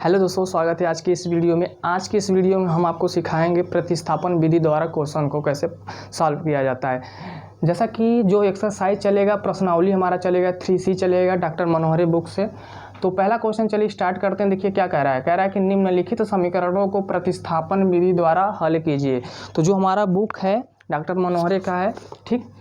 Hello दोस्तों, स्वागत है आज की इस वीडियो में। आज की इस वीडियो में हम आपको सिखाएंगे प्रतिस्थापन विधि द्वारा क्वेश्चन को कैसे सॉल्व किया जाता है। जैसा कि जो एक्सरसाइज चलेगा, प्रश्नावली हमारा चलेगा 3C चलेगा डॉक्टर मनोहरी बुक से। तो पहला क्वेश्चन चलिए स्टार्ट करते हैं। देखिए क्या कह रहा है। कह रहा है कि निम्नलिखित समीकरणों को प्रतिस्थापन विधि द्वारा हल कीजिए। तो जो हमारा बुक है डॉक्टर मनोहरी का है, ठीक।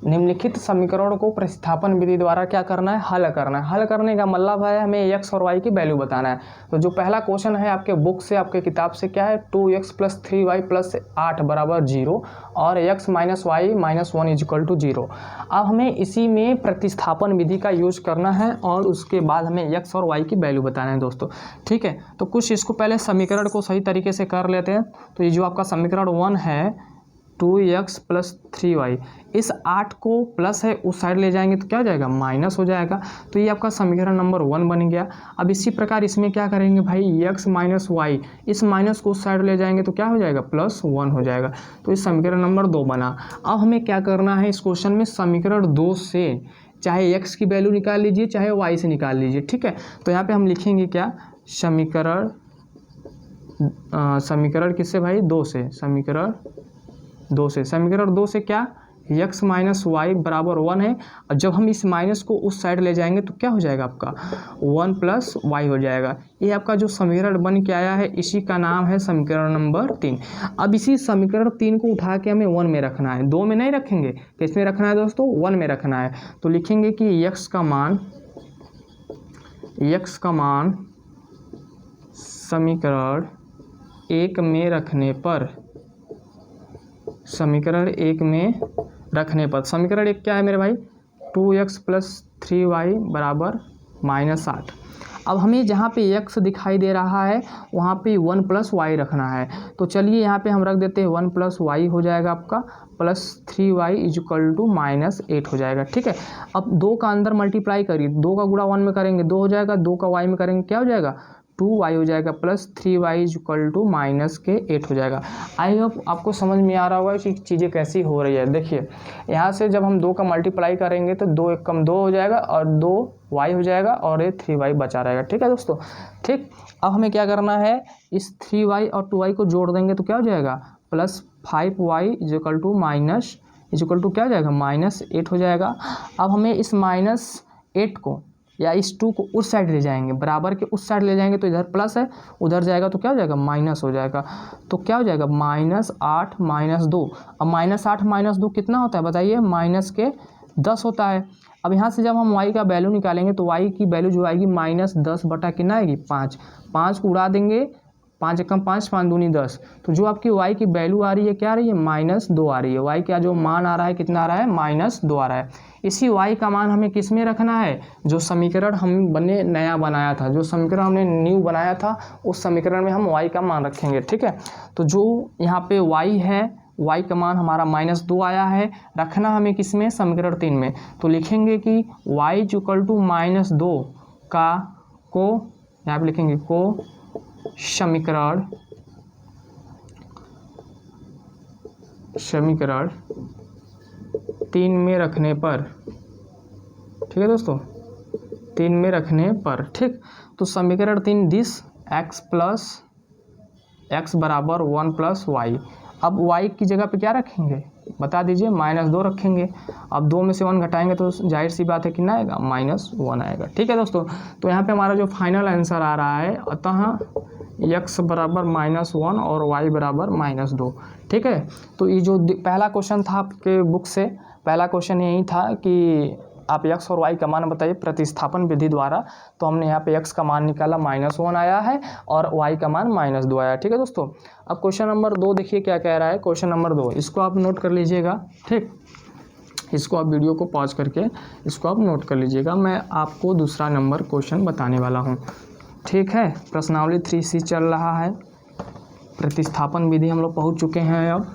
निम्नलिखित समीकरण को प्रतिस्थापन विधि द्वारा क्या करना है, हल करना है। हल करने का मतलब है हमें x और y की वैल्यू बताना है। तो जो पहला क्वेश्चन है आपके बुक से, आपके किताब से, क्या है 2x + 3y + 8 = 0 और x - y - 1 = 0। अब हमें इसी में प्रतिस्थापन विधि का यूज करना है और उसके बाद हमें x और y की वैल्यू बताना है दोस्तों, ठीक है। तो कुछ इसको पहले समीकरण को सही तरीके से कर लेते हैं। तो ये जो आपका समीकरण 1 है 2x + 3y, इस 8 को प्लस है उस साइड ले जाएंगे तो क्या हो जाएगा, माइनस हो जाएगा। तो ये आपका समीकरण नंबर 1 बन गया। अब इसी प्रकार इसमें क्या करेंगे भाई, x - y, इस माइनस को उस साइड ले जाएंगे तो क्या हो जाएगा, +1 हो जाएगा। तो इस समीकरण नंबर 2 बना। अब हमें क्या करना है इस क्वेश्चन में, समीकरण 2 से चाहे x की वैल्यू निकाल लीजिए चाहे y से निकाल लीजिए, ठीक है। तो यहाँ पे हम लिखेंगे क्या, समीकरण किससे भाई, 2 से। समीकरण 2 से क्या, x - y = 1 है। और जब हम इस माइनस को उस साइड ले जाएंगे तो क्या हो जाएगा आपका 1 + y हो जाएगा। ये आपका जो समीकरण बन के आया है इसी का नाम है समीकरण नंबर 3। अब इसी समीकरण 3 को उठा के हमें 1 में रखना है, 2 में नहीं रखेंगे। किस में रखना है दोस्तों, 1 में रखना है। तो लिखेंगे कि x का मान समीकरण 1 में रखने पर, समीकरण 1 में रखने पर, समीकरण 1 क्या है मेरे भाई, 2x + 3y = -8। अब हमें जहाँ पे x दिखाई दे रहा है वहाँ पे 1 + y रखना है। तो चलिए यहाँ पे हम रख देते हैं 1 + y हो जाएगा आपका, +3y = -8 हो जाएगा, ठीक है। अब 2 का अंदर मल्टीप्लाई करिए, 2 का गुणा 1 में करेंगे 2 हो जाएगा, 2 का y में करेंगे क्या हो जाएगा, 2y हो जाएगा, +3y = -8 हो जाएगा। आई होप आपको समझ में आ रहा होगा कि चीज़ें कैसी हो रही है। देखिए यहाँ से जब हम 2 का मल्टीप्लाई करेंगे तो 2 × 2 हो जाएगा और 2y हो जाएगा और ये 3y बचा रहेगा, ठीक है दोस्तों, ठीक। अब हमें क्या करना है, इस 3y और 2y को जोड़ देंगे तो क्या हो जाएगा, +5y = क्या हो जाएगा, -8 हो जाएगा। अब हमें इस -8 को या इस 2 को उस साइड ले जाएंगे, बराबर के उस साइड ले जाएंगे तो इधर प्लस है, उधर जाएगा तो क्या हो जाएगा, माइनस हो जाएगा। तो क्या हो जाएगा, -8 - 2। अब -8 - 2 कितना होता है बताइए, -10 होता है। अब यहाँ से जब हम y का वैल्यू निकालेंगे तो y की वैल्यू जो आएगी -10 बटा कितना आएगी, 5। 5 को उड़ा देंगे, 5 × 5 = 5 × 2 = 10। तो जो आपकी y की वैल्यू आ रही है क्या आ रही है, -2 आ रही है। y का जो मान आ रहा है कितना आ रहा है, -2 आ रहा है। इसी y का मान हमें किस में रखना है, जो समीकरण हम नया बनाया था, जो समीकरण हमने न्यू बनाया था उस समीकरण में हम y का मान रखेंगे, ठीक है। तो जो यहाँ पे y है, y का मान हमारा -2 आया है, रखना हमें किस में, समीकरण 3 में। तो लिखेंगे कि y = -2 को यहाँ पे लिखेंगे को समीकरण 3 में रखने पर, ठीक है दोस्तों, 3 में रखने पर, ठीक। तो समीकरण 3 दिस x + 1 + y। अब y की जगह पे क्या रखेंगे बता दीजिए, -2 रखेंगे। अब 2 में से 1 घटाएंगे तो जाहिर सी बात है कितना आएगा, -1 आएगा, ठीक है दोस्तों। तो यहाँ पे हमारा जो फाइनल आंसर आ रहा है, अतः x = -1 और y = -2, ठीक है। तो ये जो पहला क्वेश्चन था आपके बुक से, पहला क्वेश्चन यही था कि आप x और y का मान बताइए प्रतिस्थापन विधि द्वारा। तो हमने यहाँ पे x का मान निकाला, -1 आया है और y का मान -2 आया, ठीक है दोस्तों। अब क्वेश्चन नंबर 2 देखिए क्या कह रहा है। क्वेश्चन नंबर 2 इसको आप नोट कर लीजिएगा, ठीक। इसको आप वीडियो को पॉज करके इसको आप नोट कर लीजिएगा। मैं आपको दूसरा नंबर क्वेश्चन बताने वाला हूँ, ठीक है। प्रश्नावली 3C चल रहा है, प्रतिस्थापन विधि हम लोग पहुँच चुके हैं अब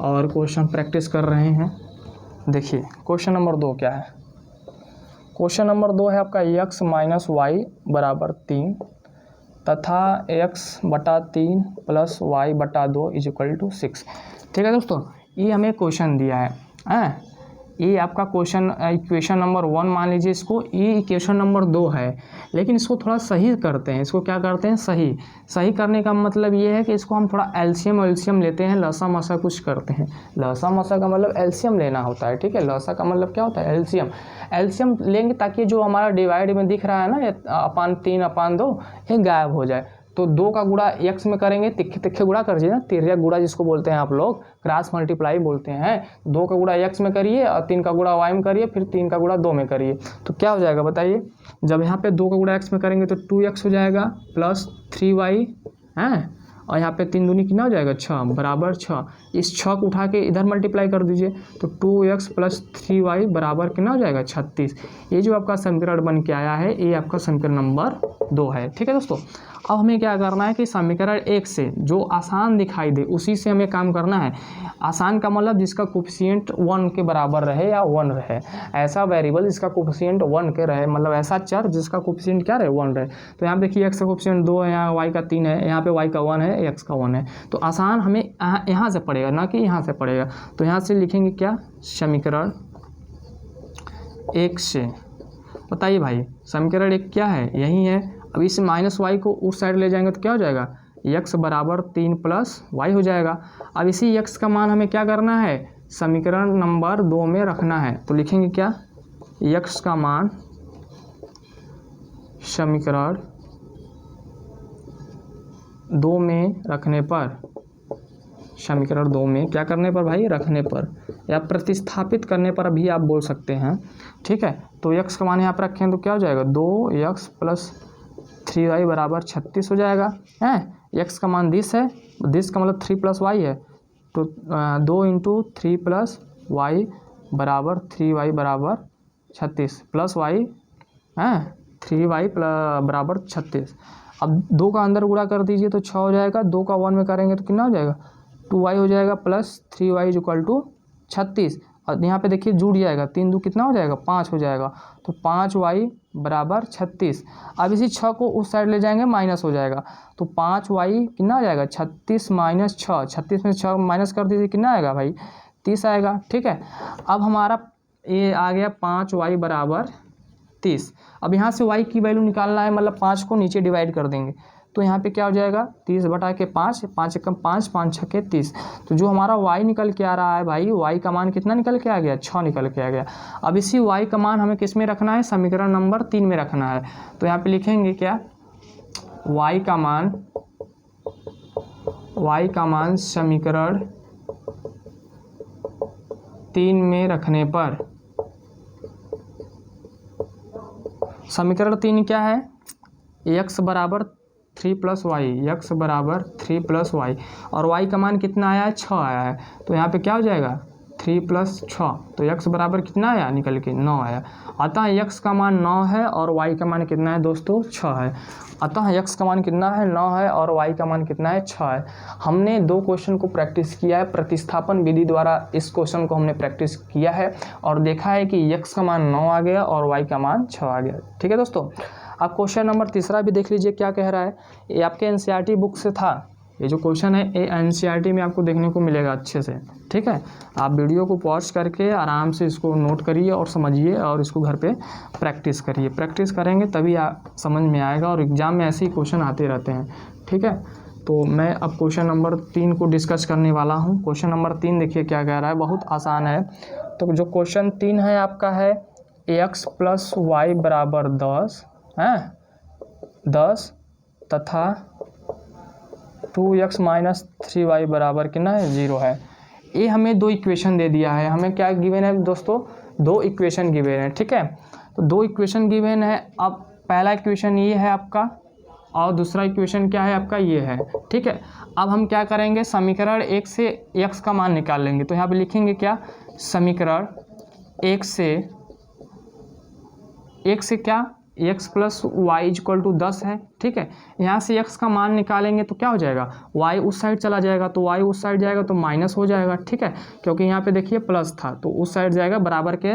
और क्वेश्चन प्रैक्टिस कर रहे हैं। देखिए क्वेश्चन नंबर 2 क्या है। क्वेश्चन नंबर 2 है आपका x - y = 3 तथा x/3 + y/2 = 6, ठीक है दोस्तों। ये हमें क्वेश्चन दिया है, ये आपका क्वेश्चन इक्वेशन नंबर 1 मान लीजिए इसको, ये इक्वेशन नंबर 2 है, लेकिन इसको थोड़ा सही करते हैं। इसको क्या करते हैं, सही करने का मतलब ये है कि इसको हम थोड़ा एलसीएम लेते हैं, लसा मसा कुछ करते हैं। लसा मसा का मतलब एलसीएम लेना होता है, ठीक है। लसा का मतलब क्या होता है, एलसीएम लेंगे ताकि जो हमारा डिवाइड में दिख रहा है ना, 3/2 ये गायब हो जाए। तो 2 का गुणा x में करेंगे, तिखे गुणा कर दीजिए ना, तिर्यक गुणा जिसको बोलते हैं आप लोग, क्रॉस मल्टीप्लाई बोलते हैं। 2 का गुणा x में करिए और 3 का गुणा y में करिए, फिर 3 का गुणा 2 में करिए, तो क्या हो जाएगा बताइए। जब यहाँ पे 2 का गुणा x में करेंगे तो 2x हो जाएगा प्लस 3y है, और यहाँ पे 3 दूनी कितना हो जाएगा 6 बराबर 6। इस 6 को उठा के इधर मल्टीप्लाई कर दीजिए, तो 2x प्लस 3y बराबर कितना हो जाएगा 36। ये जो आपका समीकरण बन के आया है, ये आपका समीकरण नंबर 2 है, ठीक है दोस्तों। अब हमें क्या करना है कि समीकरण 1 से जो आसान दिखाई दे उसी से हमें काम करना है। आसान का मतलब जिसका कोफिशिएंट 1 के बराबर रहे या 1 रहे, ऐसा वेरिएबल जिसका कोफिशिएंट 1 के रहे, मतलब ऐसा चर जिसका कोफिशिएंट क्या रहे 1 रहे। तो यहाँ देखिए x का कोफिशिएंट 2 है, यहाँ y का 3 है, यहाँ पे y का 1 है, x का 1 है। तो आसान हमें यहाँ से पड़ेगा, ना कि यहाँ से पड़ेगा। तो यहाँ से लिखेंगे क्या, समीकरण 1 से। बताइए भाई समीकरण 1 क्या है, यही है। अब इस माइनस वाई को उस साइड ले जाएंगे तो क्या हो जाएगा, x बराबर 3 प्लस वाई हो जाएगा। अब इसी x का मान हमें क्या करना है, समीकरण नंबर 2 में रखना है। तो लिखेंगे क्या, x का मान समीकरण 2 में रखने पर, समीकरण 2 में क्या करने पर भाई, रखने पर या प्रतिस्थापित करने पर भी आप बोल सकते हैं, ठीक है। तो x का मान यहाँ पर रखें तो क्या हो जाएगा, 2x प्लस 3y बराबर 36 हो जाएगा है। x का मान 10 है, 10 का मतलब 3 प्लस वाई है, तो 2 इंटू 3 प्लस वाई बराबर 3y बराबर 36 प्लस वाई है, 3y बराबर 36। अब 2 का अंदर गुणा कर दीजिए तो 6 हो जाएगा, 2 का 1 में करेंगे तो कितना हो जाएगा, 2y हो जाएगा प्लस 3y इक्वल टू 36। और यहाँ पे देखिए जुड़ जाएगा, 3 दूनी कितना हो जाएगा 5 हो जाएगा, तो 5y बराबर 36। अब इसी 6 को उस साइड ले जाएंगे, माइनस हो जाएगा, तो 5y कितना आ जाएगा 36 माइनस 6, 36 में 6 माइनस कर दीजिए, कितना आएगा भाई 30 आएगा, ठीक है। अब हमारा ये आ गया 5y बराबर 30। अब यहाँ से y की वैल्यू निकालना है, मतलब 5 को नीचे डिवाइड कर देंगे, तो यहाँ पे क्या हो जाएगा 30 बटा के 5, 5 एकम 5, 5 छके 30। तो जो हमारा y निकल के आ रहा है भाई, y का मान कितना निकल के आ गया, 6 निकल के आ गया। अब इसी y का मान हमें किस में रखना है, समीकरण नंबर 3 में रखना है। तो यहाँ पे लिखेंगे क्या, y का मान समीकरण 3 में रखने पर, समीकरण 3 क्या है, x बराबर 3 प्लस वाई, x बराबर 3 प्लस वाई, और y का मान कितना आया है 6 आया है। तो यहाँ पे क्या हो जाएगा 3 प्लस 6, तो x बराबर कितना आया निकल के 9 आया। अतः x का मान 9 है और y का मान कितना है दोस्तों 6 है। अतः x का मान कितना है 9 है और y का मान कितना है 6 है। हमने 2 क्वेश्चन को प्रैक्टिस किया है, प्रतिस्थापन विधि द्वारा इस क्वेश्चन को हमने प्रैक्टिस किया है और देखा है कि x का मान 9 आ गया और y का मान 6 आ गया, ठीक है दोस्तों। अब क्वेश्चन नंबर 3 भी देख लीजिए क्या कह रहा है। ये आपके एनसीईआरटी बुक से था, ये जो क्वेश्चन है ये एनसीईआरटी में आपको देखने को मिलेगा अच्छे से, ठीक है। आप वीडियो को पॉज करके आराम से इसको नोट करिए और समझिए और इसको घर पे प्रैक्टिस करिए। प्रैक्टिस करेंगे तभी समझ में आएगा, और एग्ज़ाम में ऐसे ही क्वेश्चन आते रहते हैं, ठीक है। तो मैं अब क्वेश्चन नंबर 3 को डिस्कस करने वाला हूँ। क्वेश्चन नंबर 3 देखिए क्या कह रहा है, बहुत आसान है। तो जो क्वेश्चन 3 है आपका है x प्लस वाई बराबर 10 है, 10 तथा 2x माइनस 3y बराबर कितना है 0 है। ये हमें 2 इक्वेशन दे दिया है। हमें क्या गिवन है दोस्तों, 2 इक्वेशन गिवन है, ठीक है। तो 2 इक्वेशन गिवन है। अब पहला इक्वेशन ये है आपका और दूसरा इक्वेशन क्या है आपका ये है, ठीक है। अब हम क्या करेंगे, समीकरण 1 से x का मान निकाल लेंगे। तो यहाँ पे लिखेंगे क्या, समीकरण 1 से क्या, x plus y equal to 10 है, ठीक है। यहाँ से x का मान निकालेंगे तो क्या हो जाएगा, y उस साइड चला जाएगा, तो y उस साइड जाएगा तो माइनस हो जाएगा, ठीक है। क्योंकि यहाँ पे देखिए प्लस था तो उस साइड जाएगा, बराबर के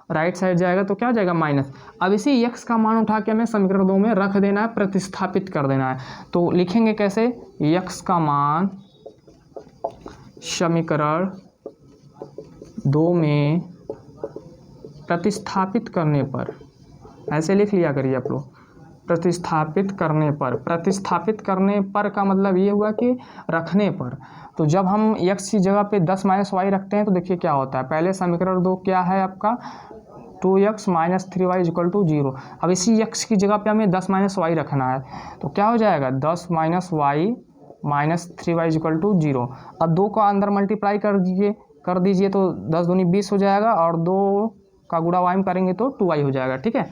राइट साइड जाएगा तो क्या हो जाएगा माइनस। अब इसी x का मान उठा के हमें समीकरण 2 में रख देना है, प्रतिस्थापित कर देना है। तो लिखेंगे कैसे, x का मान समीकरण 2 में प्रतिस्थापित करने पर, ऐसे लिख लिया करिए आप लोग, प्रतिस्थापित करने पर। प्रतिस्थापित करने पर का मतलब ये हुआ कि रखने पर। तो जब हम x की जगह पे 10 माइनस वाई रखते हैं तो देखिए क्या होता है। पहले समीकरण 2 क्या है आपका, 2x minus 3y equal to 0। अब इसी x की जगह पे हमें 10 माइनस वाई रखना है, तो क्या हो जाएगा, 10 minus y minus 3y equal to 0। अब 2 का अंदर मल्टीप्लाई कर दीजिए तो 10 दूनी 20 हो जाएगा, और 2 का गुणा y में करेंगे तो 2y हो जाएगा। ठीक है,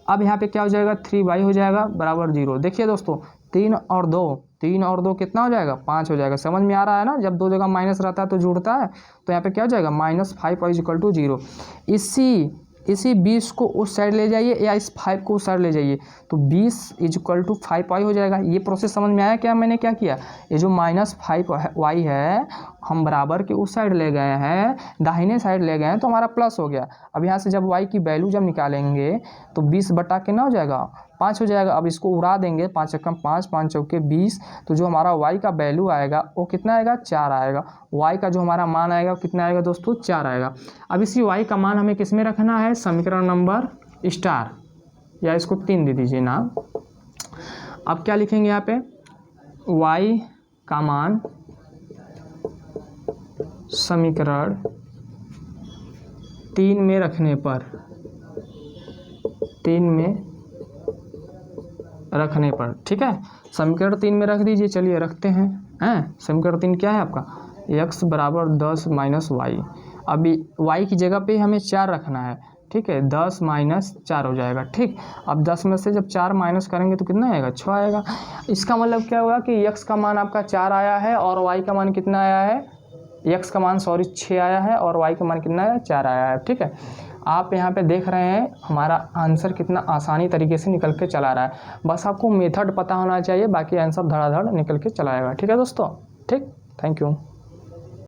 अब यहाँ पे क्या हो जाएगा, 3y हो जाएगा बराबर 0। देखिए दोस्तों, 3 और 2 कितना हो जाएगा, 5 हो जाएगा। समझ में आ रहा है ना, जब 2 जगह माइनस रहता है तो जुड़ता है। तो यहाँ पे क्या हो जाएगा, माइनस 5y इक्वल टू 0। इसी 20 को उस साइड ले जाइए या इस 5 को उस साइड ले जाइए, तो 20 इक्वल टू 5y हो जाएगा। ये प्रोसेस समझ में आया क्या, मैंने क्या किया, ये जो माइनस 5y है हम बराबर के उस साइड ले गए हैं, दाहिने साइड ले गए हैं, तो हमारा प्लस हो गया। अब यहाँ से जब y की वैल्यू जब निकालेंगे तो 20 बटा के ना हो जाएगा, 5 हो जाएगा। अब इसको उड़ा देंगे, 5 एकम 5, 5 चौके 20, तो जो हमारा y का वैल्यू आएगा वो कितना आएगा, 4 आएगा। y का जो हमारा मान आएगा वो कितना आएगा दोस्तों, 4 आएगा। अब इसी y का मान हमें किस में रखना है, समीकरण नंबर स्टार, या इसको 3 दे दीजिए नाम। अब क्या लिखेंगे यहाँ पे, y का मान समीकरण 3 में रखने पर, 3 में रखने पर। ठीक है, समीकरण 3 में रख दीजिए। चलिए रखते हैं। समीकरण 3 क्या है आपका, x बराबर 10 माइनस वाई। अभी y की जगह पे हमें 4 रखना है। ठीक है, 10 माइनस 4 हो जाएगा। ठीक, अब 10 में से जब 4 माइनस करेंगे तो कितना आएगा, 6 आएगा। इसका मतलब क्या होगा कि x का मान आपका 4 आया है और y का मान कितना आया है, x का मान 6 आया है और y का मान कितना है, 4 आया है। ठीक है, आप यहाँ पे देख रहे हैं हमारा आंसर कितना आसानी तरीके से निकल के चला रहा है। बस आपको मेथड पता होना चाहिए, बाकी आंसर धड़ाधड़ निकल के चला आएगा। ठीक है दोस्तों, ठीक, थैंक यू।